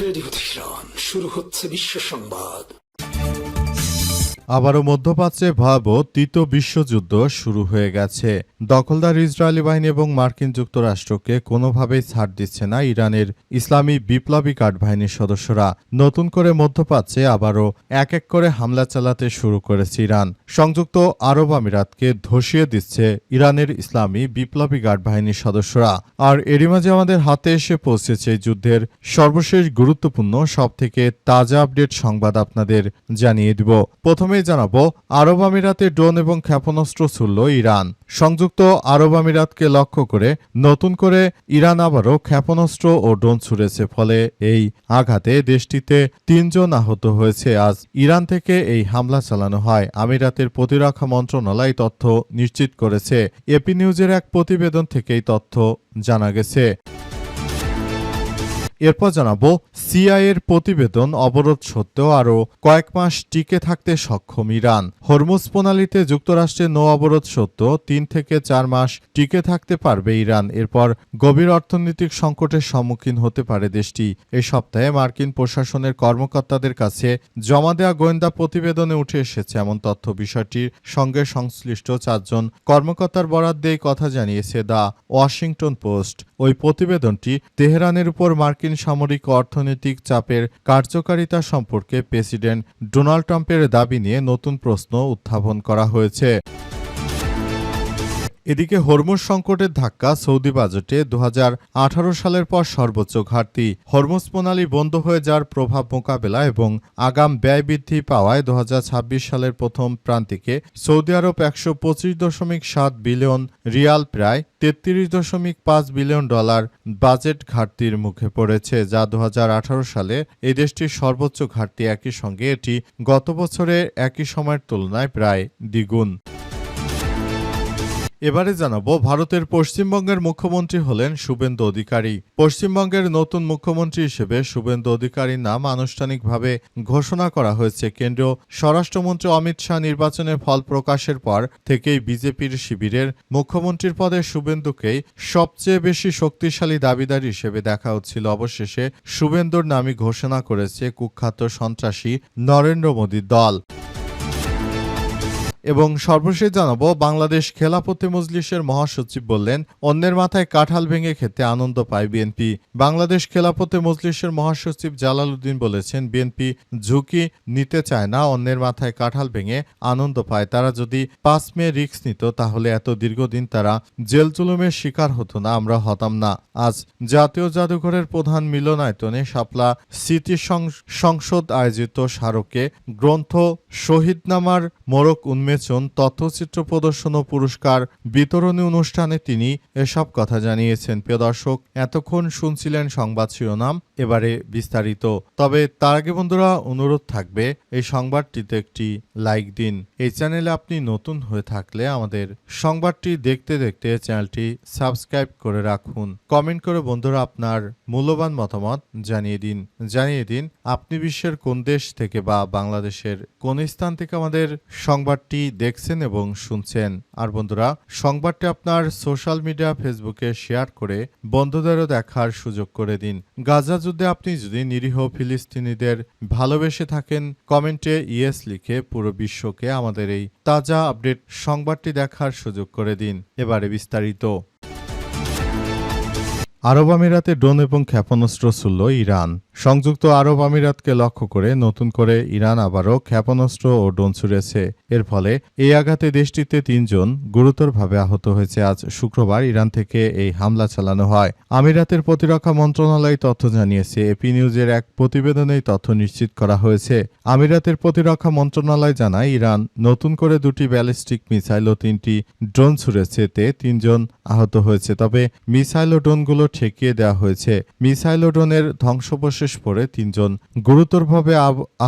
Radio Tehran, শুরু হচ্ছে বিশ্ব সংবাদ। আবারও মধ্যপ্রাচ্যে ভয়াবহ তৃতীয় বিশ্বযুদ্ধ শুরু হয়ে গেছে। দখলদার ইসরায়েলি বাহিনী এবং মার্কিন যুক্তরাষ্ট্রকে কোনোভাবেই ছাড় দিচ্ছে না ইরানের ইসলামী বিপ্লবী গার্ড বাহিনীর সদস্যরা। নতুন করে মধ্যপ্রাচ্যে আবারও এক এক করে হামলা চালাতে শুরু করেছে ইরান। সংযুক্ত আরব আমিরাতকে ধসিয়ে দিচ্ছে ইরানের ইসলামী বিপ্লবী গার্ড বাহিনীর সদস্যরা। আর এরই মাঝে আমাদের হাতে এসে পৌঁছেছে যুদ্ধের সর্বশেষ গুরুত্বপূর্ণ সবথেকে তাজা আপডেট সংবাদ আপনাদের জানিয়ে দিব। প্রথমে জানাবো, আরব আমিরাতে ড্রোন এবং ক্ষেপণাস্ত্র ছুড়ল ইরান। সংযুক্ত আরব আমিরাতকে লক্ষ্য করে নতুন করে ইরান আবারও ক্ষেপণাস্ত্র ও ড্রোন ছুড়েছে। ফলে এই আঘাতে দেশটিতে ৩ জন আহত হয়েছে। আজ ইরান থেকে এই হামলা চালানো হয়। আমিরাতের প্রতিরক্ষা মন্ত্রণালয় তথ্য নিশ্চিত করেছে। এপি নিউজের এক প্রতিবেদন থেকে এই তথ্য জানা গেছে। এরপর জানাবো, সিআইএর প্রতিবেদন অবরোধ সত্ত্বেও আরও কয়েক মাস টিকে থাকতে সক্ষম ইরান। হরমুজ প্রণালীতে যুক্তরাষ্ট্রের নৌ অবরোধ সত্ত্বেও ৩ থেকে ৪ মাস টিকে থাকতে পারবে ইরান। এরপর গভীর অর্থনৈতিক সংকটের সম্মুখীন হতে পারে দেশটি। এই সপ্তাহে মার্কিন প্রশাসনের কর্মকর্তাদের কাছে জমা দেওয়া গোয়েন্দা প্রতিবেদনে উঠে এসেছে এমন তথ্য। বিষয়টির সঙ্গে সংশ্লিষ্ট ৪ জন কর্মকর্তার বরাত দিয়ে কথা জানিয়েছে দ্য ওয়াশিংটন পোস্ট। ওই প্রতিবেদনটি তেহরানের উপর মার্কিন সামরিক ও অর্থনৈতিক চাপের কার্যকারিতা সম্পর্কে প্রেসিডেন্ট ডোনাল্ড ট্রাম্পের দাবি নিয়ে নতুন প্রশ্ন উত্থাপন করা হয়েছে। এদিকে হরমুজ সংকটের ধাক্কা সৌদি বাজেটে ২০১৮ সালের পর সর্বোচ্চ ঘাটতি। হরমুজ প্রণালী বন্ধ হয়ে যাওয়ার প্রভাব মোকাবেলা এবং আগাম ব্যয় বৃদ্ধি পাওয়ায় ২০২৬ সালের প্রথম প্রান্তিকে সৌদি আরব ১২৫.৭ বিলিয়ন রিয়াল প্রায় ৩৩.৫ বিলিয়ন ডলার বাজেট ঘাটতির মুখে পড়েছে, যা ২০১৮ সালে এই দেশটির সর্বোচ্চ ঘাটতি। একই সঙ্গে এটি গত বছরের একই সময়ের তুলনায় প্রায় দ্বিগুণ। এবারে জানাবো, ভারতের পশ্চিমবঙ্গের মুখ্যমন্ত্রী হলেন শুভেন্দু অধিকারী। পশ্চিমবঙ্গের নতুন মুখ্যমন্ত্রী হিসেবে শুভেন্দু অধিকারীর নাম আনুষ্ঠানিকভাবে ঘোষণা করা হয়েছে। কেন্দ্রীয় স্বরাষ্ট্রমন্ত্রী অমিত শাহ নির্বাচনের ফল প্রকাশের পর থেকেই বিজেপির শিবিরের মুখ্যমন্ত্রীর পদে শুভেন্দুকেই সবচেয়ে বেশি শক্তিশালী দাবিদার হিসেবে দেখা হচ্ছিল। অবশেষে শুভেন্দুর নামই ঘোষণা করেছে কুখ্যাত সন্ত্রাসী নরেন্দ্র মোদীর দল। এবং সর্বশেষ জানাবো, বাংলাদেশ খেলাফতে মজলিসের মহাসচিব বললেন, অন্যের মাথায় কাঁঠাল ভেঙে খেতে আনন্দ পায় বিএনপি। বাংলাদেশ খেলাফতে মজলিসের মহাসচিব জালাল উদ্দিন বলেছেন, বিএনপি ঝুঁকি নিতে চায় না, অন্যের মাথায় কাঁঠাল ভেঙে আনন্দ পায়। তারা যদি ৫ মে রিস্ক নিত তাহলে এত দীর্ঘদিন তারা জেল জুলুমের শিকার হতো না, আমরা হতাম না। আজ জাতীয় জাদুঘরের প্রধান মিলনায়তনে শাপলা স্মৃতি সংসদ আয়োজিত স্মারকে গ্রন্থ শহীদনামার মোড়ক উন্মেষণ, তথ্যচিত্র প্রদর্শন ও পুরস্কার বিতরণী অনুষ্ঠানে তিনি এসব কথা জানিয়েছেন। প্রিয় দর্শক, এতক্ষণ শুনছিলেন সংবাদ শিরোনাম, এবারে বিস্তারিত। তবে তার আগে বন্ধুরা অনুরোধ থাকবে, এই সংবাদটিতে একটি লাইক দিন। এই চ্যানেলে আপনি নতুন হয়ে থাকলে আমাদের সংবাদটি দেখতে দেখতে চ্যানেলটি সাবস্ক্রাইব করে রাখুন। কমেন্ট করে বন্ধুরা আপনার মূল্যবান মতামত জানিয়ে দিন আপনি বিশ্বের কোন দেশ থেকে বা বাংলাদেশের কোন স্থান থেকে আমাদের সংবাদটি দেখছেন এবং শুনছেন। আর বন্ধুরা, সংবাদটি আপনার সোশ্যাল মিডিয়া ফেসবুকে শেয়ার করে বন্ধুদেরও দেখার সুযোগ করে দিন। গাজা যুদ্ধে আপনি যদি নিরীহ ফিলিস্তিনিদের ভালোবেসে থাকেন, কমেন্টে ইয়েস লিখে পুরো বিশ্বকে আমাদের এই তাজা আপডেট সংবাদটি দেখার সুযোগ করে দিন। এবারে বিস্তারিত। আরব আমিরাতে ড্রোন এবং ক্ষেপণাস্ত্র ছুড়ল ইরান। সংযুক্ত আরব আমিরাতকে লক্ষ্য করে নতুন করে ইরান আবারও ক্ষেপণাস্ত্র ও ড্রোন ছুড়েছে। এর ফলে এই আঘাতে দেশটিতে ৩ জন গুরুতরভাবে আহত হয়েছে। আজ শুক্রবার ইরান থেকে এই হামলা চালানো হয়। আমিরাতের প্রতিরক্ষা মন্ত্রণালয় তথ্য জানিয়েছে। এপি নিউজের এক প্রতিবেদনে তথ্য নিশ্চিত করা হয়েছে। আমিরাতের প্রতিরক্ষা মন্ত্রণালয় জানায়, ইরান নতুন করে 2টি ব্যালিস্টিক মিসাইল ও 3টি ড্রোন ছুড়েছে। এতে 3 জন আহত হয়েছে, তবে মিসাইল ও ড্রোনগুলো ঠেকিয়ে দেওয়া হয়েছে। মিসাইল ও ড্রোনের ধ্বংসবশেষ পরে 3 জন গুরুতরভাবে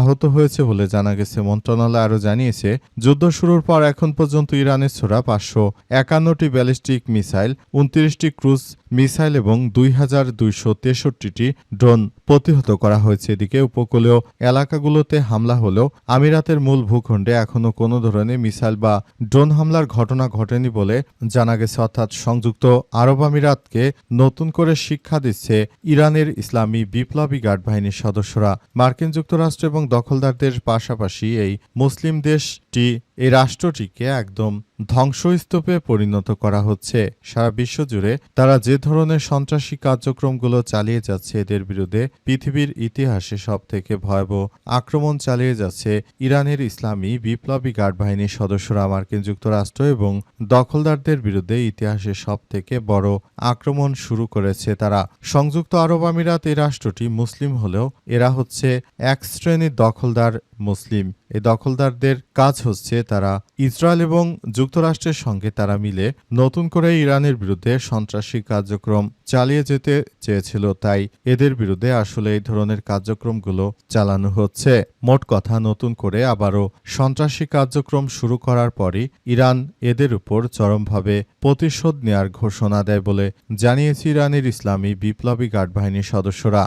আহত হয়েছে বলে জানা গেছে। মন্ত্রণালয় আরও জানিয়েছে, যুদ্ধ শুরুর পর এখন পর্যন্ত ইরানের ছোড়া 551টি ব্যালিস্টিক মিসাইল, 29টি ক্রুজ মিসাইল এবং 2263টি ড্রোন প্রতিহত করা হয়েছে। এদিকে উপকূলীয় এলাকাগুলোতে হামলা হলেও আমিরাতের মূল ভূখণ্ডে এখনও কোনো ধরনের মিসাইল বা ড্রোন হামলার ঘটনা ঘটেনি বলে জানা গেছে। অর্থাৎ সংযুক্ত আরব আমিরাতকে নতুন করে শিক্ষা দিচ্ছে ইরানের ইসলামী বিপ্লবী গার্ড বাহিনীর সদস্যরা। মার্কিন যুক্তরাষ্ট্র এবং দখলদারদের পাশাপাশি এই মুসলিম দেশটি এই রাষ্ট্রটিকে একদম ধ্বংসস্তূপে পরিণত করা হচ্ছে। সারা বিশ্ব জুড়ে তারা যে ধরনের সন্ত্রাসী কার্যক্রমগুলো চালিয়ে যাচ্ছে, এদের বিরুদ্ধে পৃথিবীর ইতিহাসে সবথেকে ভয়াবহ আক্রমণ চালিয়ে যাচ্ছে ইরানের ইসলামী বিপ্লবী গার্ড বাহিনীর সদস্যরা। মার্কিন যুক্তরাষ্ট্র এবং দখলদারদের বিরুদ্ধে ইতিহাসে সবথেকে বড় আক্রমণ শুরু করেছে তারা। সংযুক্ত আরব আমিরাত এই রাষ্ট্রটি মুসলিম হলেও এরা হচ্ছে এক শ্রেণীর দখলদার মুসলিম। এই দখলদারদের কাজ হচ্ছে তারা ইসরায়েল এবং যুক্তরাষ্ট্রের সঙ্গে তারা মিলে নতুন করে ইরানের বিরুদ্ধে সন্ত্রাসী কার্যক্রম চালিয়ে যেতে চেয়েছিল, তাই এদের বিরুদ্ধে আসলে এই ধরনের কার্যক্রমগুলো চালানো হচ্ছে। মোট কথা, নতুন করে আবারও সন্ত্রাসী কার্যক্রম শুরু করার পরই ইরান এদের উপর চরমভাবে প্রতিশোধ নেয়ার ঘোষণা দেয় বলে জানিয়েছে ইরানের ইসলামী বিপ্লবী গার্ড বাহিনীর সদস্যরা।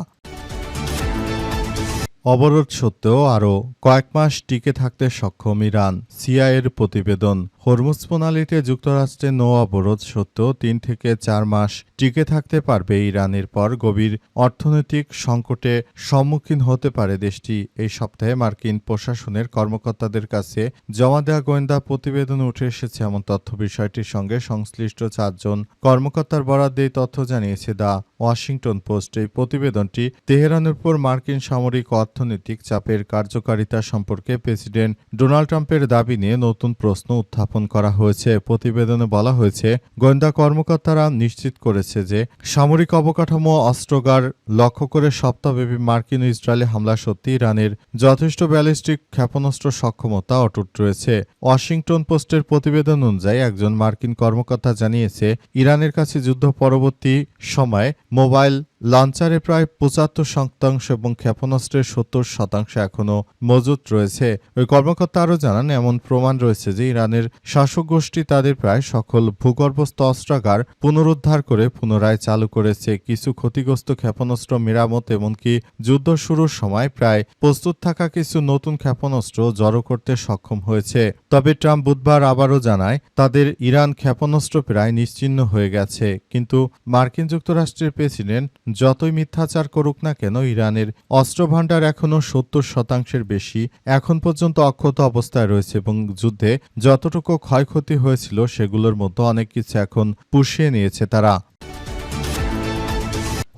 অবরোধ সত্ত্বেও আরও কয়েক মাস টিকে থাকতে সক্ষম ইরান, সিআইএর প্রতিবেদন। হরমুজ প্রণালীতে যুক্তরাষ্ট্রের নৌ অবরোধ সত্ত্বেও 3 থেকে 4 মাস টিকে থাকতে পারবে ইরানের পর গভীর অর্থনৈতিক সংকটে সম্মুখীন হতে পারে দেশটি। এই সপ্তাহে মার্কিন প্রশাসনের কর্মকর্তাদের কাছে জমা দেওয়া গোয়েন্দা প্রতিবেদনে উঠে এসেছে এমন তথ্য। বিষয়টির সঙ্গে সংশ্লিষ্ট 4 জন কর্মকর্তার বরাত দিয়ে তথ্য জানিয়েছে দ্য ওয়াশিংটন পোস্ট। এই প্রতিবেদনটি তেহরানের উপর মার্কিন সামরিক অর্থনৈতিক চাপের কার্যকারিতা সম্পর্কে প্রেসিডেন্ট ডোনাল্ড ট্রাম্পের দাবি নিয়ে নতুন প্রশ্ন উত্থাপন করা হয়েছে। প্রতিবেদনে বলা হয়েছে, গোয়েন্দা কর্মকর্তারা নিশ্চিত করেছে যে সামরিক অবকাঠামো অস্ত্রাগার লক্ষ্য করে সপ্তাহব্যাপী মার্কিন ও ইসরায়েলি হামলা সত্ত্বেও ইরানের যথেষ্ট ব্যালিস্টিক ক্ষেপণাস্ত্র সক্ষমতা অটুট রয়েছে। ওয়াশিংটন পোস্টের প্রতিবেদন অনুযায়ী একজন মার্কিন কর্মকর্তা জানিয়েছে, ইরানের কাছে যুদ্ধ পরবর্তী সময়ে মোবাইল লঞ্চারে প্রায় 75% এবং ক্ষেপণাস্ত্রের 70% এখনও মজুত রয়েছে। ওই কর্মকর্তা আরও জানান, এমন প্রমাণ রয়েছে যে ইরানের শাসক গোষ্ঠী তাদের প্রায় সকল ভূগর্ভস্থ অস্ত্রাগার পুনরুদ্ধার করে পুনরায় চালু করেছে। কিছু ক্ষতিগ্রস্ত ক্ষেপণাস্ত্র মেরামত, এমনকি যুদ্ধ শুরুর সময় প্রায় প্রস্তুত থাকা কিছু নতুন ক্ষেপণাস্ত্র জড়ো করতে সক্ষম হয়েছে। তবে ট্রাম্প বুধবার আবারও জানায়, তাদের ইরান ক্ষেপণাস্ত্র প্রায় নিশ্চিহ্ন হয়ে গেছে। কিন্তু মার্কিন যুক্তরাষ্ট্রের প্রেসিডেন্ট যতই মিথ্যাচার করুক না কেন, ইরানের অস্ত্রভাণ্ডার এখনও 70% বেশি এখন পর্যন্ত অক্ষত অবস্থায় রয়েছে এবং যুদ্ধে যতটুকু ক্ষয়ক্ষতি হয়েছিল সেগুলোর মধ্যে অনেক কিছু এখন পুষিয়ে নিয়েছে তারা।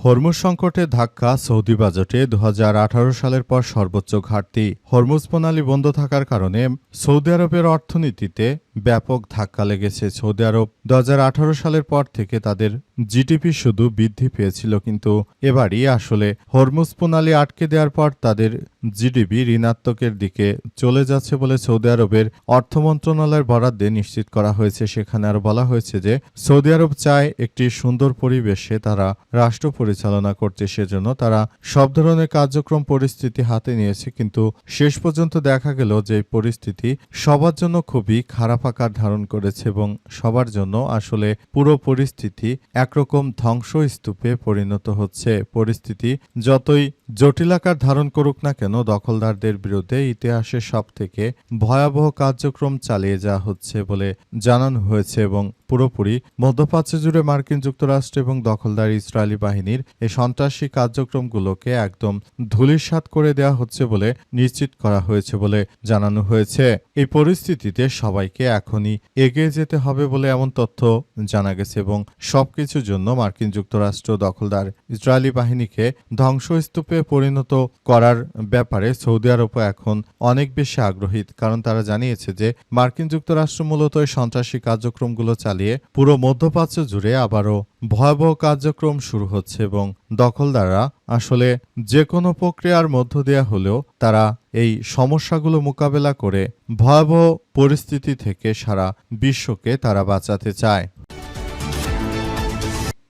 হরমুজ সংকটে ধাক্কা সৌদি বাজেটে 2018 সালের পর সর্বোচ্চ ঘাটতি। হরমুজ প্রণালী বন্ধ থাকার কারণে সৌদি আরবের অর্থনীতিতে ব্যাপক ধাক্কা লেগেছে। সৌদি আরব 2018 সালের পর থেকে তাদের জিডিপি শুধু বৃদ্ধি পেয়েছিল, কিন্তু এবারই আসলে হরমুজ প্রণালী আটকে দেওয়ার পর তাদের জিডিপি ঋণাত্মকের দিকে চলে যাচ্ছে বলে সৌদি আরবের অর্থ মন্ত্রণালয়ের বরাত দিয়ে নিশ্চিত করা হয়েছে। সেখানে আরও বলা হয়েছে যে সৌদি আরব চায় একটি সুন্দর পরিবেশে তারা রাষ্ট্র পরিচালনা করতে, সেজন্য তারা সব ধরনের কার্যক্রম পরিস্থিতি হাতে নিয়েছে। কিন্তু শেষ পর্যন্ত দেখা গেল যে পরিস্থিতি সবার জন্য খুবই খারাপ আকার ধারণ করেছে এবং সবার জন্য আসলে পুরো পরিস্থিতি একরকম ধ্বংসস্তূপে পরিণত হচ্ছে। পরিস্থিতি যতই জটিল আকার ধারণ করুক না কেন, দখলদারদের বিরুদ্ধে ইতিহাসের সবথেকে ভয়াবহ কার্যক্রম চালিয়ে যাওয়া হচ্ছে বলে জানানো হয়েছে এবং পুরোপুরি মধ্যপ্রাচ্য জুড়ে মার্কিন যুক্তরাষ্ট্র এবং দখলদার ইসরায়েলি বাহিনীর এই সন্ত্রাসী কার্যক্রমগুলোকে একদম ধূলিসাৎ করে দেওয়া হচ্ছে বলে নিশ্চিত করা হয়েছে বলে জানানো হয়েছে। এই পরিস্থিতিতে সবাইকে এখনই এগিয়ে যেতে হবে বলে এমন তথ্য জানা গেছে এবং সবকিছুর জন্য মার্কিন যুক্তরাষ্ট্র দখলদার ইসরায়েলি বাহিনীকে ধ্বংসস্তূপে পরিণত করার ব্যাপারে সৌদি আরবও এখন অনেক বেশি আগ্রহী, কারণ তারা জানিয়েছে যে মার্কিন যুক্তরাষ্ট্র মূলত এই সন্ত্রাসী কার্যক্রমগুলো চালিয়ে পুরো মধ্যপ্রাচ্য জুড়ে আবারও ভয়াবহ কার্যক্রম শুরু হচ্ছে এবং দখলদাররা আসলে যে কোনো প্রক্রিয়ার মধ্য দেয়া হলেও তারা এই সমস্যাগুলো মোকাবেলা করে ভয়াবহ পরিস্থিতি থেকে সারা বিশ্বকে তারা বাঁচাতে চায়।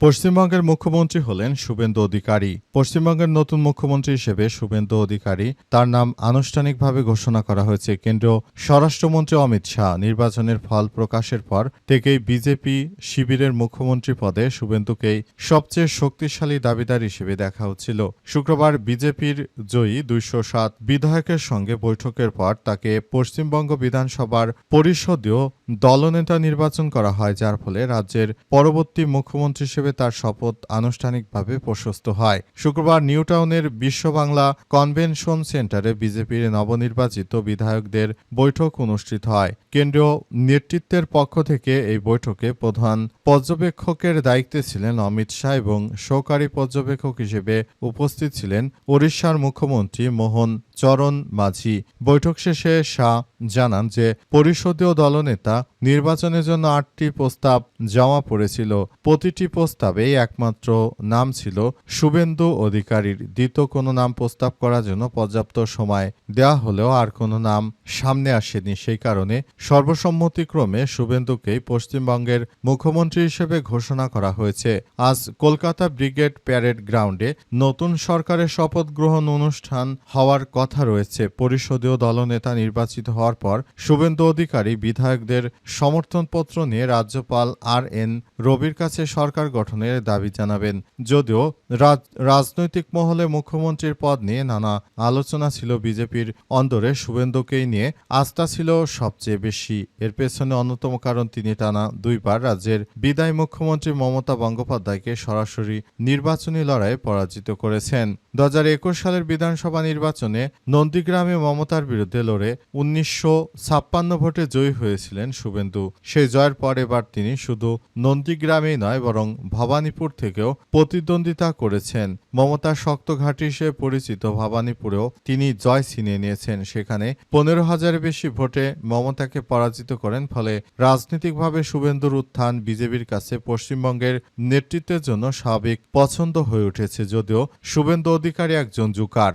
পশ্চিমবঙ্গের মুখ্যমন্ত্রী হলেন শুভেন্দু অধিকারী। পশ্চিমবঙ্গের নতুন মুখ্যমন্ত্রী হিসেবে শুভেন্দু অধিকারী তার নাম আনুষ্ঠানিকভাবে ঘোষণা করা হয়েছে। কেন্দ্রীয় স্বরাষ্ট্রমন্ত্রী অমিত শাহ নির্বাচনের ফল প্রকাশের পর থেকেই বিজেপি শিবিরের মুখ্যমন্ত্রী পদে শুভেন্দুকেই সবচেয়ে শক্তিশালী দাবিদার হিসেবে দেখা হচ্ছিল। শুক্রবার বিজেপির জয়ী 207 বিধায়কের সঙ্গে বৈঠকের পর তাকে পশ্চিমবঙ্গ বিধানসভার পরিষদীয় দলনেতা নির্বাচন করা হয়, যার ফলে রাজ্যের পরবর্তী মুখ্যমন্ত্রী হিসেবে তার শপথ আনুষ্ঠানিকভাবে প্রশস্ত হয়। শুক্রবার নিউটাউনের বিশ্ব বাংলা কনভেনশন সেন্টারে বিজেপির নবনির্বাচিত বিধায়কদের বৈঠক অনুষ্ঠিত হয়। কেন্দ্রীয় নেতৃত্বের পক্ষ থেকে এই বৈঠকে প্রধান পর্যবেক্ষকের দায়িত্বে ছিলেন অমিত শাহ এবং সহকারী পর্যবেক্ষক হিসেবে উপস্থিত ছিলেন ওড়িশার মুখ্যমন্ত্রী মোহন চরণ মাঝি। বৈঠক শেষে শাহ জানান যে পরিষদীয় দলনেতা নির্বাচনের জন্য 8টি প্রস্তাব জমা পড়েছিল। প্রতিটি প্রস্তাবেই একমাত্র নাম ছিল শুভেন্দু অধিকারীর। দ্বিতীয় কোনো নাম প্রস্তাব করার জন্য পর্যাপ্ত সময় দেওয়া হলেও আর কোনো নাম সামনে আসেনি। সেই কারণে সর্বসম্মতিক্রমে শুভেন্দুকেই পশ্চিমবঙ্গের মুখ্যমন্ত্রী হিসেবে ঘোষণা করা হয়েছে। আজ কলকাতা ব্রিগেড প্যারেড গ্রাউন্ডে নতুন সরকারের শপথ গ্রহণ অনুষ্ঠান হওয়ার কথা রয়েছে। পরিষদীয় দলনেতা নির্বাচিত হওয়ার পর শুভেন্দু অধিকারী বিধায়কদের সমর্থনপত্র নিয়ে রাজ্যপাল আর.এন. রবির কাছে সরকার গঠনের দাবি জানাবেন। যদিও রাজনৈতিক মহলে মুখ্যমন্ত্রীর পদ নিয়ে নানা আলোচনা ছিল, বিজেপির অন্দরে শুভেন্দুকেই নিয়ে আস্থা ছিল সবচেয়ে বেশি। এর পেছনে অন্যতম কারণ তিনি টানা 2বার রাজ্যের বিদায়ী মুখ্যমন্ত্রী মমতা বন্দ্যোপাধ্যায়কে সরাসরি নির্বাচনী লড়াইয়ে পরাজিত করেছেন। 2021 সালের বিধানসভা নির্বাচনে নন্দীগ্রামে মমতার বিরুদ্ধে লড়ে 1956 ভোটে জয়ী হয়েছিলেন শুভেন্দু। সেই জয়ের পর এবার তিনি শুধু নন্দীগ্রামেই নয় বরং ভবানীপুর থেকেও প্রতিদ্বন্দ্বিতা করেছেন। মমতার শক্ত ঘাঁটি হিসেবে পরিচিত ভবানীপুরেও তিনি জয় ছিনিয়ে নিয়েছেন। সেখানে 15,000-এর বেশি ভোটে মমতাকে পরাজিত করেন। ফলে রাজনৈতিকভাবে শুভেন্দুর উত্থান বিজেপির কাছে পশ্চিমবঙ্গের নেতৃত্বের জন্য স্বাভাবিক পছন্দ হয়ে উঠেছে। যদিও শুভেন্দু অধিকারী একজন জোকার।